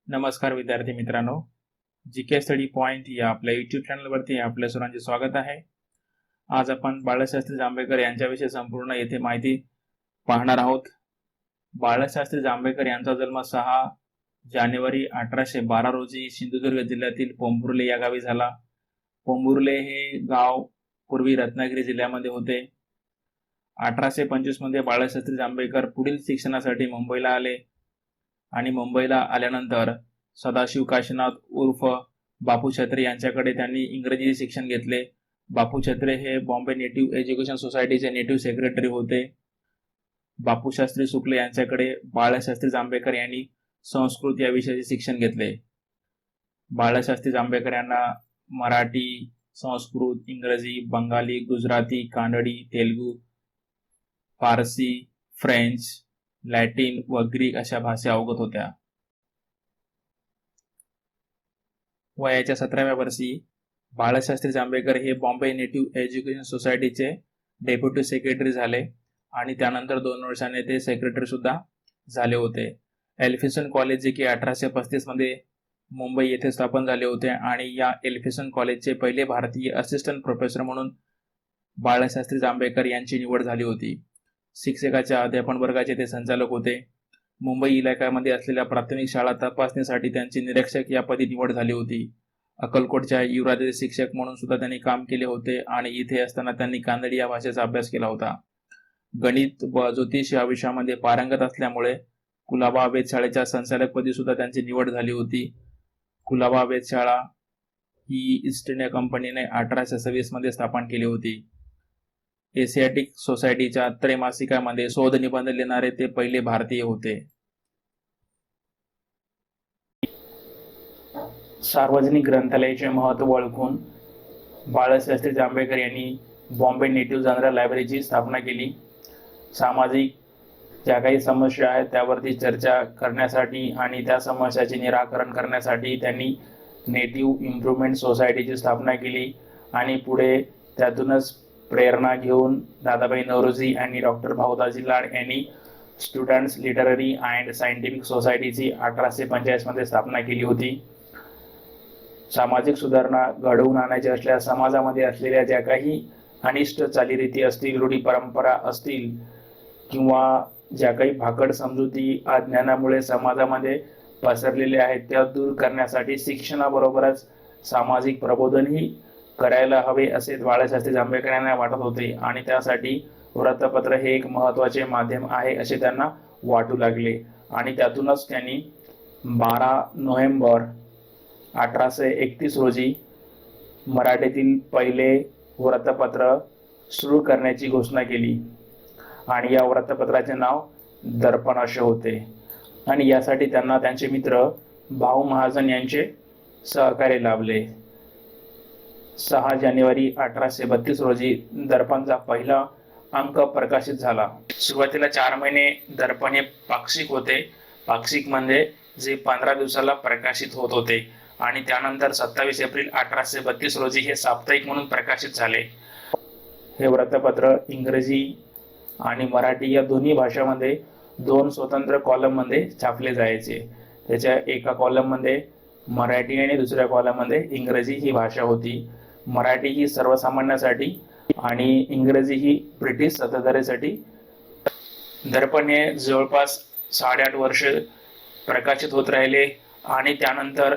नमस्कार विद्यार्थी मित्रांनो, जीके स्टडी पॉइंट या आपल्या यूट्यूब चॅनलवरती आपल्या सर्वांचे स्वागत आहे. आज आपण बाळशास्त्री जांभेकर यांच्याविषयी संपूर्ण येथे माहिती पाहणार आहोत. बाळशास्त्री जांभेकर यांचा जन्म 6 जानेवारी 1812 रोजी सिंधुदुर्ग जिल्ह्यातील पोंभुर्ले या गावी झाला. पोंभुर्ले हे गाव पूर्वी रत्नागिरी जिल्ह्यामध्ये होते. 1825 मध्ये बाळशास्त्री जांभेकर पुढील शिक्षणासाठी मुंबईला आले आणि मुंबईला आल्यानंतर सदाशिव काशीनाथ उर्फ बापू छत्रे यांच्याकडे त्यांनी इंग्रजी शिक्षण घेतले. बापू छत्रे हे बॉम्बे नेटिव्ह एज्युकेशन सोसायटीचे नेटिव्ह सेक्रेटरी होते. बापूशास्त्री शुक्ल यांच्याकडे बाळशास्त्री जांभेकर यांनी संस्कृत या विषयाचे शिक्षण घेतले. बाळशास्त्री जांभेकर यांना मराठी, संस्कृत, इंग्रजी, बंगाली, गुजराती, कानडी, तेलुगू, फारसी, फ्रेंच, लॅटिन व ग्रीक अशा भाषा अवगत होत्या. वयाच्या 17व्या वर्षी बाळशास्त्री जांभेकर हे बॉम्बे नेटिव्ह एज्युकेशन सोसायटीचे डेप्युटी सेक्रेटरी झाले आणि त्यानंतर 2 वर्षांनी ते सेक्रेटरी सुद्धा झाले होते. एल्फिन्स्टन कॉलेज जे की 1835 मध्ये मुंबई येथे स्थापन झाले होते आणि या एल्फिन्स्टन कॉलेजचे पहिले भारतीय असिस्टंट प्रोफेसर म्हणून बाळशास्त्री जांभेकर यांची निवड झाली होती. शिक्षकाच्या अध्यापन वर्गाचे ते संचालक होते. मुंबई इलाक्यामध्ये असलेल्या प्राथमिक शाळा तपासणीसाठी त्यांची निरीक्षक या पदी निवड झाली होती. अक्कलकोटच्या युवराजाचे शिक्षक म्हणून सुद्धा त्यांनी काम केले होते आणि इथे असताना त्यांनी कानडी या भाषेचा अभ्यास केला होता. गणित व ज्योतिष या विषयामध्ये पारंगत असल्यामुळे कुलाबा वेधशाळेच्या संचालकपदी सुद्धा त्यांची निवड झाली होती. कुलाबा वेधशाळा ही ईस्ट इंडिया कंपनीने 1826 मध्ये स्थापन केली होती. एशियाटिक सोसायटीच्या त्रैमासिकामध्ये शोध निबंध लिहिणारे ते पहिले भारतीय होते. सार्वजनिक ग्रंथालयाचे महत्त्व ओळखून बाळशास्त्री जांभेकर यांनी बॉम्बे नेटिव्ह जनरल लायब्ररीची स्थापना केली. सामाजिक ज्या काही समस्या आहेत त्यावरती चर्चा करण्यासाठी आणि त्या समस्याचे निराकरण करण्यासाठी त्यांनी नेटिव्ह इम्प्रुव्हमेंट सोसायटीची स्थापना केली आणि पुढे त्यातूनच प्रेरणा घेऊन दादाभाई नौरोजी आणि डॉक्टर भाऊदाजी लाड यांनी स्टुडंट्स लिटररी अँड सायंटिफिक सोसायटीची 1845 मध्ये स्थापना केली होती. सामाजिक सुधारणा घडवून आणायच्या असल्यास समाजामध्ये असलेल्या ज्या काही अनिष्ट चालीरीती असतील, रूढी परंपरा असतील किंवा ज्या काही भाकड समजुती अज्ञानामुळे समाजामध्ये पसरलेल्या आहेत त्या दूर करण्यासाठी शिक्षणाबरोबरच सामाजिक प्रबोधनही करायला हवे असे बाळशास्त्री जांभेकर यांना वाटत होते आणि त्यासाठी वृत्तपत्र हे एक महत्त्वाचे माध्यम आहे असे त्यांना वाटू लागले आणि त्यातूनच त्यांनी 12 नोव्हेंबर 1831 रोजी मराठीतील पहिले वृत्तपत्र सुरू करण्याची घोषणा केली आणि या वृत्तपत्राचे नाव दर्पण असे होते आणि यासाठी त्यांना त्यांचे मित्र भाऊ महाजन यांचे सहकार्य लाभले. 6 जानेवारी 1832 रोजी दर्पणचा पहिला अंक प्रकाशित झाला. सुरुवातीला 4 महिने दर्पण हे पाक्षिक होते. पाक्षिक म्हणजे जे 15 दिवसाला प्रकाशित होत होते आणि त्यानंतर 27 एप्रिल 1832 रोजी हे साप्ताहिक म्हणून प्रकाशित झाले. हे वृत्तपत्र इंग्रजी आणि मराठी या दोन्ही भाषांमध्ये 2 स्वतंत्र कॉलममध्ये छापले जायचे. त्याच्या एका कॉलममध्ये मराठी आणि दुसऱ्या कॉलममध्ये इंग्रजी ही भाषा होती. मराठी ही सर्वसामान्यांसाठी आणि इंग्रजी ही ब्रिटिश सत्ताधाऱ्यांसाठी. दर्पण हे जवळपास 8.5 वर्ष प्रकाशित होत राहिले आणि त्यानंतर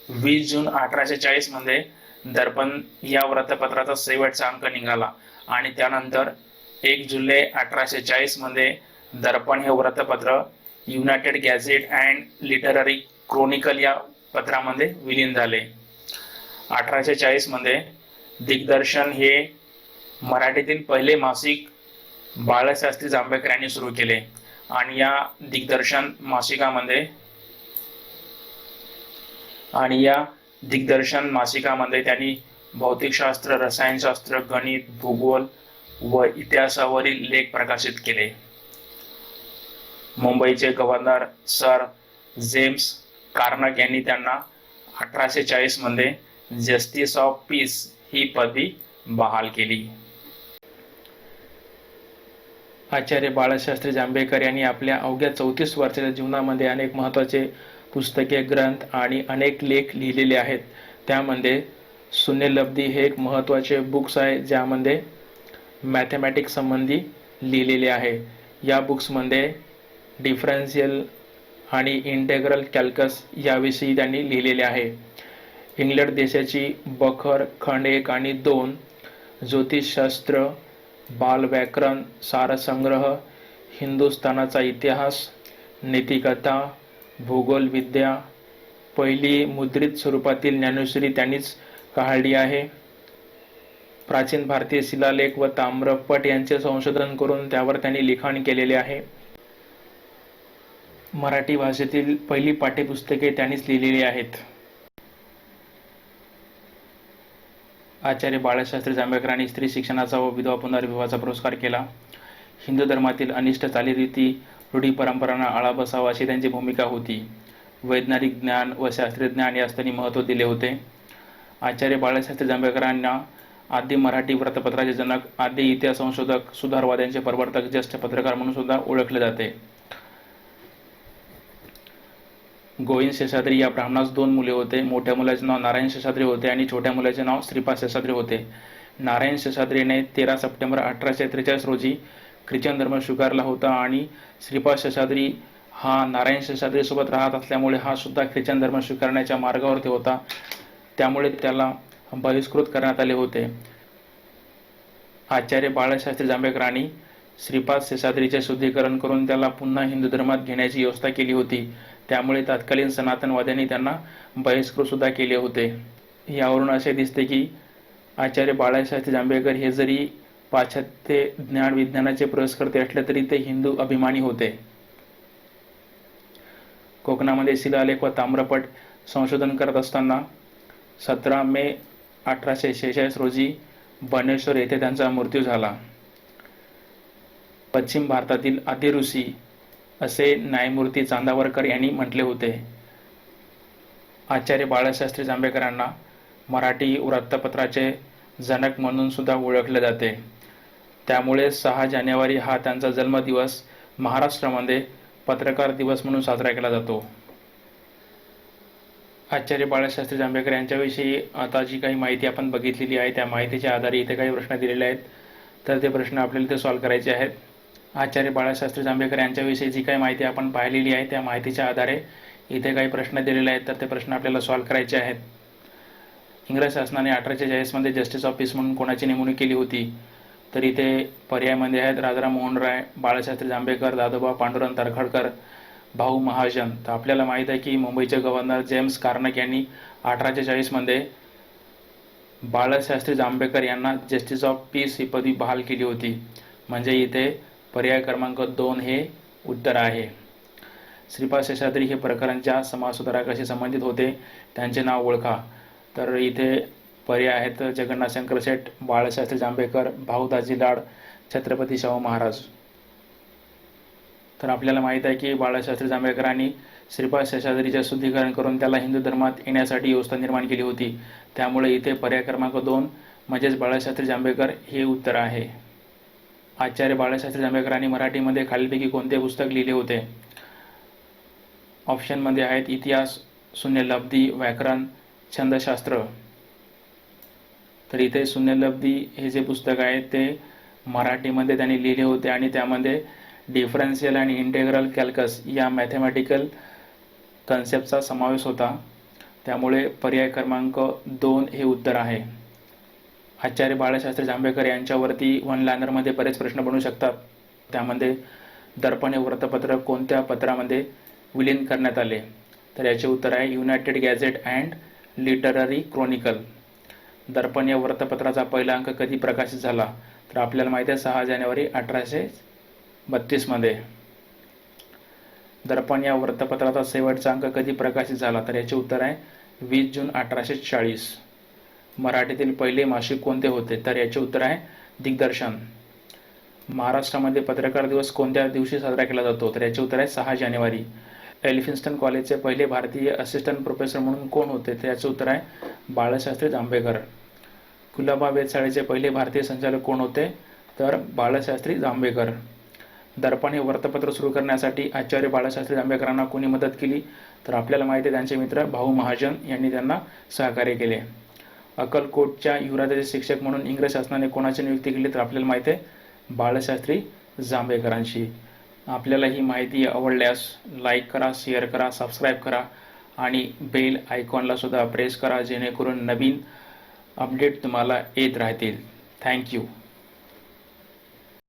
20 जून 1840 मध्ये दर्पण या वृत्तपत्राचा शेवटचा अंक निघाला आणि त्यानंतर 1 जुलै 1840 मध्ये दर्पण हे वृत्तपत्र United Gazette and Literary Chronicle या पत्रामध्ये विलीन झाले. 1840 मध्ये दिग्दर्शन हे मराठीतील पहिले मासिक बाळशास्त्री जांभेकर यांनी सुरू केले आणि या दिग्दर्शन मासिकामध्ये त्यांनी भौतिकशास्त्र, रसायनशास्त्र, गणित, भूगोल व इतिहासावरील लेख प्रकाशित केले. मुंबईचे गव्हर्नर सर जेम्स कार्नक यांनी त्यांना 1840 मध्ये जस्टिस ऑफ पीस ही पदवी बहाल केली. आचार्य बाळशास्त्री जांभेकर यांनी आपल्या अवघ्या 34 वर्षाच्या जीवनामध्ये अनेक महत्त्वाचे पुस्तके, ग्रंथ आणि अनेक लेख लिहिलेले आहेत. त्यामध्ये शून्यलब्धी हे एक महत्त्वाचे बुक्स आहे, ज्यामध्ये मॅथमॅटिक्स संबंधी लिहिलेले आहे. या बुक्समध्ये डिफरन्शियल आणि इंटेग्रल कॅल्कस याविषयी त्यांनी लिहिलेले आहे. इंग्लंड देशाची बखर खंड 1 आणि 2, ज्योतिषशास्त्र, बालव्याकरण, सारसंग्रह, हिंदुस्थानाचा इतिहास, नीतिकथा, भूगोलविद्या, पहिली मुद्रित स्वरूपातील ज्ञानेश्वरी त्यांनीच काढली आहे. प्राचीन भारतीय शिलालेख व ताम्रपट यांचे संशोधन करून त्यावर त्यांनी लिखाण केलेले आहे. मराठी भाषेतील पहिली पाठ्यपुस्तके त्यांनीच लिहिलेली आहेत. आचार्य बाळशास्त्री जांभेकरांनी स्त्री शिक्षणाचा व विधवा पुनर्विवाहाचा पुरस्कार केला. हिंदू धर्मातील अनिष्ट चालीरीती, रूढी परंपरांना आळा बसावा अशी त्यांची भूमिका होती. वैज्ञानिक ज्ञान व शास्त्रीय ज्ञान यास त्यांनी महत्त्व दिले होते. आचार्य बाळशास्त्री जांभेकरांना आदी मराठी वृत्तपत्राचे जनक, आदी इतिहास संशोधक, सुधारवाद्यांचे प्रवर्तक, ज्येष्ठ पत्रकार म्हणून सुद्धा ओळखले जाते. गोविंद शेषाद्री या ब्राह्मणास 2 मुले होते. मोठ्या मुलाचे नाव नारायण शेषाद्री होते आणि छोट्या मुलाचे नाव श्रीपाद शेषाद्री होते. नारायण शेषाद्रीने 13 सप्टेंबर 1843 रोजी ख्रिश्चन धर्म स्वीकारला होता आणि श्रीपाद शेषाद्री हा नारायण शेषाद्री सोबत राहत असल्यामुळे हा सुद्धा ख्रिश्चन धर्म स्वीकारण्याच्या मार्गावरती होता. त्यामुळे त्याला बहिष्कृत करण्यात आले होते. आचार्य बाळशास्त्री जांभेकरांनी श्रीपाद शेषाद्रीचे शुद्धीकरण करून त्याला पुन्हा हिंदू धर्मात घेण्याची व्यवस्था केली होती. त्यामुळे तत्कालीन सनातनवाद्यांनी त्यांना बहिष्कृत सुद्धा केले होते. यावरून असे दिसते की आचार्य बाळशास्त्री जांभेकर हे जरी पाश्चात्य ज्ञान विज्ञानाचे पुरस्कर्ते असले तरी ते हिंदू अभिमानी होते. कोकणामध्ये शिलालेख व ताम्रपट संशोधन करत असताना 17 मे 1846 रोजी बनेश्वर येथे त्यांचा मृत्यू झाला. पश्चिम भारतातील आदी ऋषी असे न्यायमूर्ती चांदावरकर यांनी म्हटले होते. आचार्य बाळशास्त्री जांभेकरांना मराठी वृत्तपत्राचे जनक म्हणून सुद्धा ओळखले जाते. त्यामुळे 6 जानेवारी हा त्यांचा जन्मदिवस महाराष्ट्रामध्ये पत्रकार दिवस म्हणून साजरा केला जातो. आचार्य बाळशास्त्री जांभेकर यांच्याविषयी आता जी काही माहिती आपण बघितलेली आहे त्या माहितीच्या आधारे इथे काही प्रश्न दिलेले आहेत, तर ते प्रश्न आपल्याला इथे सॉल्व्ह करायचे आहेत. आचार्य बाळशास्त्री जांभेकर यांच्याविषयी जी काही माहिती आपण पाहिलेली आहे त्या माहितीच्या आधारे इथे काही प्रश्न दिलेले आहेत, तर ते प्रश्न आपल्याला सॉल्व्ह करायचे आहेत. इंग्रज शासनाने 1840 मध्ये जस्टिस ऑफ पीस म्हणून कोणाची नेमणूक केली होती, तर इथे पर्यायमध्ये आहेत राजाराम मोहन राय, बाळशास्त्री जांभेकर, दादोबा पांडुरंग तर्खडकर, भाऊ महाजन. तर आपल्याला माहीत आहे की मुंबईचे गव्हर्नर जेम्स कार्नक यांनी 1840 मध्ये बाळशास्त्री जांभेकर यांना जस्टिस ऑफ पीस ही पदवी बहाल केली होती. म्हणजे इथे पर्याय क्रमांक 2 हे उत्तर आहे. श्रीपाद शेषाद्री हे प्रकरणच्या समाजसुधारकाशी संबंधित होते, त्यांचे नाव ओळखा. तर इथे पर्याय आहेत जगन्नाथ शंकर शेठ, बाळशास्त्री जांभेकर, भाऊ दाजी लाड, छत्रपती शाहू महाराज. तर आपल्याला माहीत आहे की बाळशास्त्री जांभेकरांनी श्रीपाद शेषाद्रीचे शुद्धीकरण करून त्याला हिंदू धर्मात येण्यासाठी व्यवस्था निर्माण केली होती. त्यामुळे इथे पर्याय क्रमांक 2 म्हणजेच बाळशास्त्री जांभेकर हे उत्तर आहे. आचार्य बाळशास्त्री जांभेकरांनी मराठीमध्ये खालीलपैकी कोणते पुस्तक लिहिले होते? ऑप्शनमध्ये आहेत इतिहास, शून्यलब्धी, व्याकरण, छंदशास्त्र. तर इथे शून्यलब्धी हे जे पुस्तक आहे ते मराठीमध्ये त्यांनी लिहिले होते आणि त्यामध्ये डिफरन्शियल आणि इंटेग्रल कॅल्कस या मॅथमॅटिकल कन्सेप्टचा समावेश होता. त्यामुळे पर्याय क्रमांक 2 हे उत्तर आहे. आचार्य बाळशास्त्री जांभेकर यांच्यावरती वन लायनरमध्ये बरेच प्रश्न बनू शकतात. त्यामध्ये दर्पण हे वृत्तपत्र कोणत्या पत्रामध्ये विलीन करण्यात आले? तर याचे उत्तर आहे United Gazette and Literary Chronicle. Darpan या वृत्तपत्राचा पहिला अंक कधी प्रकाशित झाला? तर आपल्याला माहिती आहे 6 जानेवारी 1832 मध्ये. दर्पण या वृत्तपत्राचा शेवटचा अंक कधी प्रकाशित झाला? तर याचे उत्तर आहे 20 जून 1840. मराठीतील पहिले मासिक कोणते होते? तर याचे उत्तर आहे दिग्दर्शन. महाराष्ट्रामध्ये पत्रकार दिवस कोणत्या दिवशी साजरा केला जातो? तर याचे उत्तर आहे 6 जानेवारी. एल्फिन्स्टन कॉलेजचे पहिले भारतीय असिस्टंट प्रोफेसर म्हणून कोण होते? तर याचे उत्तर आहे बाळशास्त्री जांभेकर. कुलाबा वेधशाळेचे पहिले भारतीय संचालक कोण होते? तर बाळशास्त्री जांभेकर. दर्पण हे वृत्तपत्र सुरू करण्यासाठी आचार्य बाळशास्त्री जांभेकरांना कोणी मदत केली, तर आपल्याला माहिती आहे त्यांचे मित्र भाऊ महाजन यांनी त्यांना सहकार्य केले. अक्कलकोटच्या युवराजाचे शिक्षक म्हणून इंग्रज शासनाने कोणाची नियुक्ती केली, तर आपल्याला माहिती आहे बाळशास्त्री जांभेकरांची. आपल्याला ही माहिती आवडल्यास लाईक करा, शेअर करा, सबस्क्राईब करा आणि बेल आयकॉनला सुद्धा प्रेस करा, जेणेकरून नवीन अपडेट तुम्हाला येत राहतील. थँक्यू.